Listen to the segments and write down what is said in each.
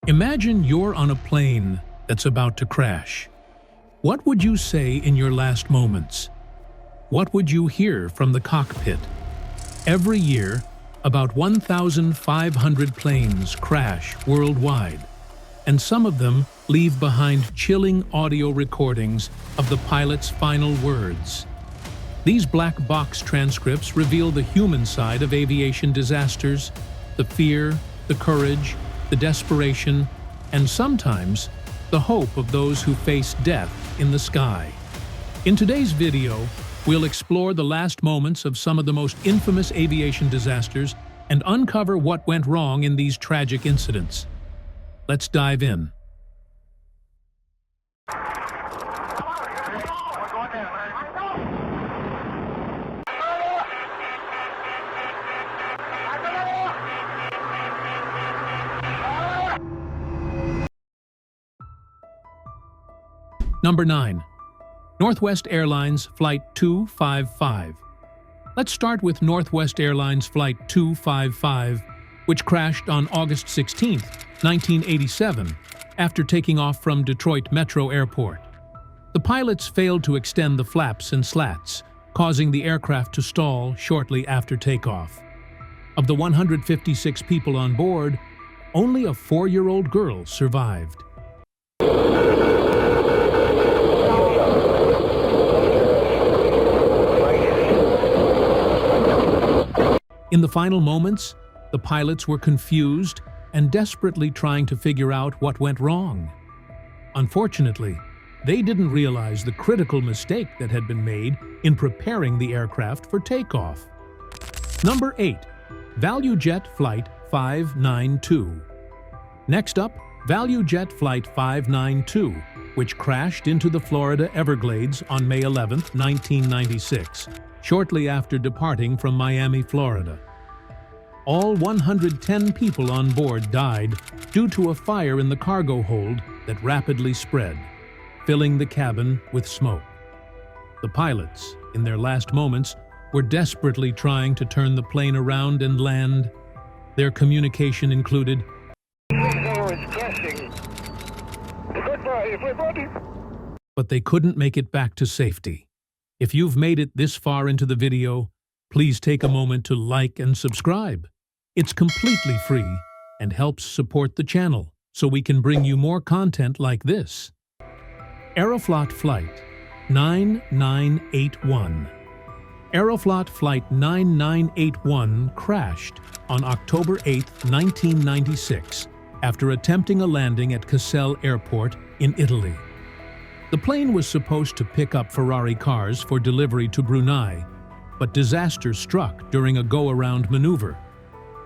Imagine you're on a plane that's about to crash. What would you say in your last moments? What would you hear from the cockpit? Every year, about 1,500 planes crash worldwide, and some of them leave behind chilling audio recordings of the pilot's final words. These black box transcripts reveal the human side of aviation disasters, the fear, the courage, the desperation, and sometimes the hope of those who face death in the sky. In today's video, we'll explore the last moments of some of the most infamous aviation disasters and uncover what went wrong in these tragic incidents. Let's dive in. Number 9. Northwest Airlines Flight 255. Let's start with Northwest Airlines Flight 255, which crashed on August 16, 1987, after taking off from Detroit Metro Airport. The pilots failed to extend the flaps and slats, causing the aircraft to stall shortly after takeoff. Of the 156 people on board, only a 4-year-old girl survived. In the final moments, the pilots were confused and desperately trying to figure out what went wrong. Unfortunately, they didn't realize the critical mistake that had been made in preparing the aircraft for takeoff. Number 8. ValueJet Flight 592. Next up, ValueJet Flight 592, which crashed into the Florida Everglades on May 11, 1996. Shortly after departing from Miami, Florida. All 110 people on board died due to a fire in the cargo hold that rapidly spread, filling the cabin with smoke. The pilots, in their last moments, were desperately trying to turn the plane around and land. Their communication included, but they couldn't make it back to safety. If you've made it this far into the video, please take a moment to like and subscribe. It's completely free and helps support the channel so we can bring you more content like this. Aeroflot Flight 9981. Aeroflot Flight 9981 crashed on October 8, 1996, after attempting a landing at Caselle Airport in Italy. The plane was supposed to pick up Ferrari cars for delivery to Brunei, but disaster struck during a go-around maneuver.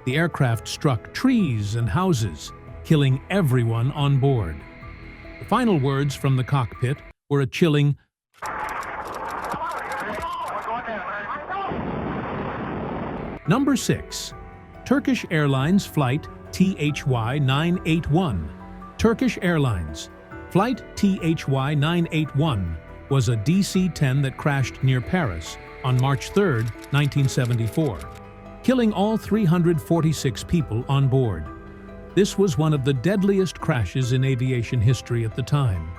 The aircraft struck trees and houses, killing everyone on board. The final words from the cockpit were a chilling, Number 6. Turkish Airlines Flight THY 981. Turkish Airlines Flight THY 981 was a DC-10 that crashed near Paris on March 3, 1974, killing all 346 people on board. This was one of the deadliest crashes in aviation history at the time.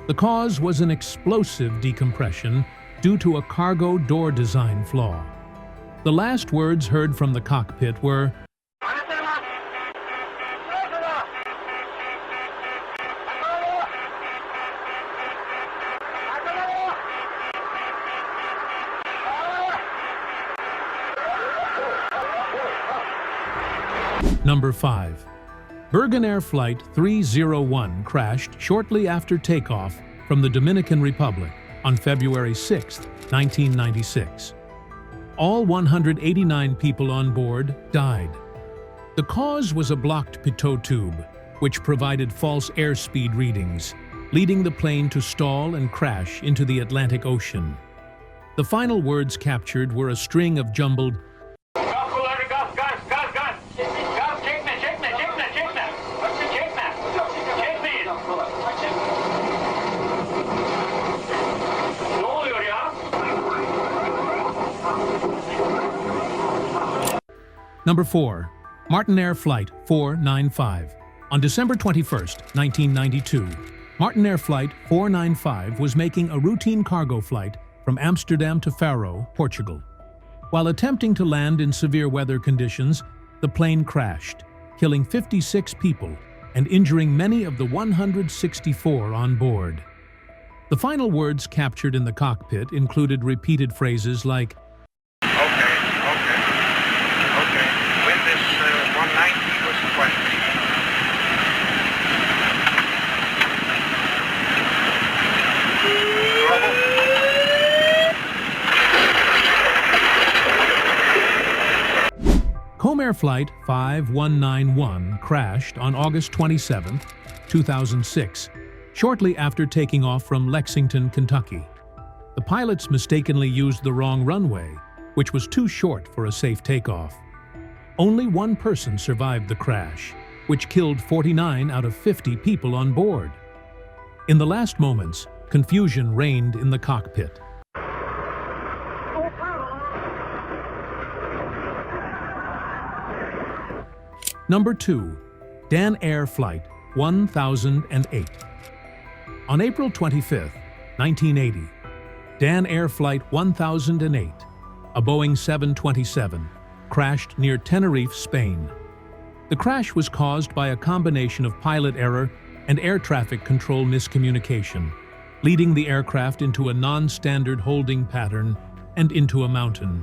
The cause was an explosive decompression due to a cargo door design flaw. The last words heard from the cockpit were, Number 5. Bergenair Flight 301 crashed shortly after takeoff from the Dominican Republic on February 6, 1996. All 189 people on board died. The cause was a blocked pitot tube, which provided false airspeed readings, leading the plane to stall and crash into the Atlantic Ocean. The final words captured were a string of jumbled Number 4. Martinair Flight 495. On December 21, 1992, Martin Flight 495 was making a routine cargo flight from Amsterdam to Faro, Portugal. While attempting to land in severe weather conditions, the plane crashed, killing 56 people and injuring many of the 164 on board. The final words captured in the cockpit included repeated phrases like, Okay. Wind is 190 was 20. Comair Flight 5191 crashed on August 27, 2006, shortly after taking off from Lexington, Kentucky. The pilots mistakenly used the wrong runway, which was too short for a safe takeoff. Only one person survived the crash, which killed 49 out of 50 people on board. In the last moments, confusion reigned in the cockpit. Number 2. Dan Air Flight 1008. On April 25, 1980, Dan Air Flight 1008, a Boeing 727, crashed near Tenerife, Spain. The crash was caused by a combination of pilot error and air traffic control miscommunication, leading the aircraft into a non-standard holding pattern and into a mountain.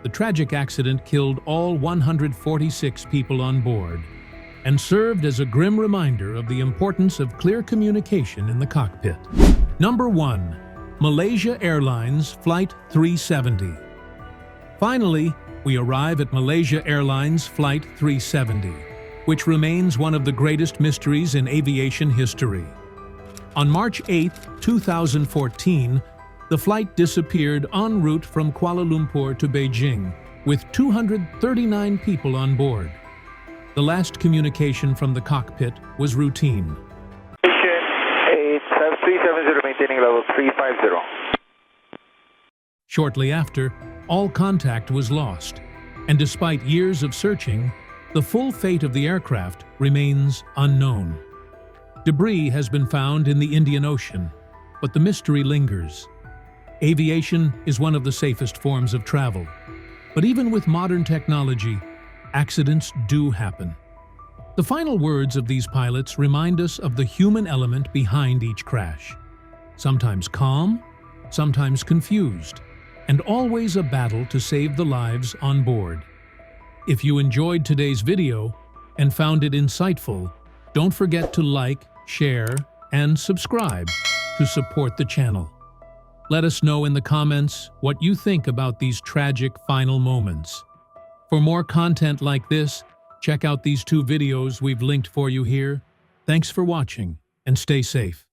The tragic accident killed all 146 people on board and served as a grim reminder of the importance of clear communication in the cockpit. Number 1. Malaysia Airlines Flight 370. Finally, we arrive at Malaysia Airlines Flight 370, which remains one of the greatest mysteries in aviation history. On March 8, 2014, the flight disappeared en route from Kuala Lumpur to Beijing, with 239 people on board. The last communication from the cockpit was routine. 370, maintaining level 350. Shortly after, all contact was lost, and despite years of searching, the full fate of the aircraft remains unknown. Debris has been found in the Indian Ocean, but the mystery lingers. Aviation is one of the safest forms of travel, but even with modern technology, accidents do happen. The final words of these pilots remind us of the human element behind each crash. Sometimes calm, sometimes confused, and always a battle to save the lives on board. If you enjoyed today's video and found it insightful, don't forget to like, share, and subscribe to support the channel. Let us know in the comments what you think about these tragic final moments. For more content like this, check out these 2 videos we've linked for you here. Thanks for watching, and stay safe.